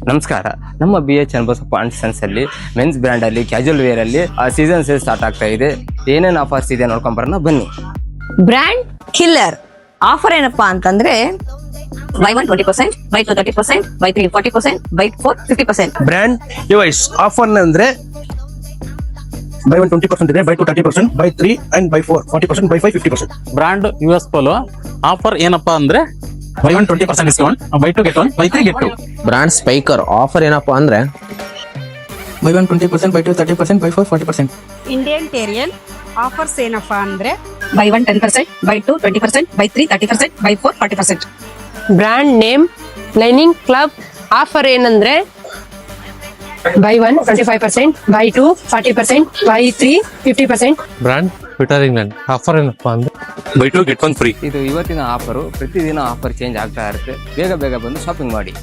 ನಮಸ್ಕಾರ. ನಮ್ಮ BH Channabasappa and sons ಅಲ್ಲಿ ಮೆನ್ಸ್ ಬ್ರ್ಯಾಂಡ್ ಅಲ್ಲಿ ಕ್ಯಾಜುವಲ್ ವೇರ್ ಅಲ್ಲಿ ಸೀಸನ್ ಸೇಲ್ ಸ್ಟಾರ್ಟ್ ಆಗ್ತಾ ಇದೆ. ಏನೇನು ಆಫರ್ಸ್ ಇದೆ ನೋಡ್ಕೊಂಡ್ ಬರೋಣ ಬನ್ನಿ. ಬ್ರ್ಯಾಂಡ್ ಕಿಲ್ಲರ್ ಆಫರ್ ಏನಪ್ಪಾ ಅಂತಂದ್ರೆ buy 1 20%, buy 2 30%, buy 3 40%, buy 4 50%. Brand ಯುವೈಸ್ ಆಫರ್ ಅಂದ್ರೆ ಬೈ 1 20% ಇದೆ, buy 2 30%, buy 3 and buy 4 40%, buy 5 50%. Brand US Polo offer ಏನಪ್ಪಾ ಅಂದ್ರೆ buy 1 20% discount, buy 2 get 1, buy 3 get 2. Brand Spykar offer ಏನಪ್ಪಾ ಅಂದ್ರೆ buy 1 20%, buy 2 30%, buy 4 40%. Indian Terrain offers ಏನಪ್ಪಾ ಅಂದ್ರೆ buy 1 10%, buy 2 20%, buy 3 30%, buy 4 40%. Brand name Lining Club offer ಏನಂದ್ರೆ buy 1 25%, buy 2 40%, buy 3 50%. Brand Peter England offer ಏನಪ್ಪಾ ಅಂದ್ರೆ by 2 get 1 free. ಇದು ಇವತ್ತಿನ offer. ಪ್ರತಿದಿನ ಆಫರ್ ಚೇಂಜ್ ಆಗ್ತಾ ಇರುತ್ತೆ. ಬೇಗ ಬಂದು ಶಾಪಿಂಗ್ ಮಾಡಿ.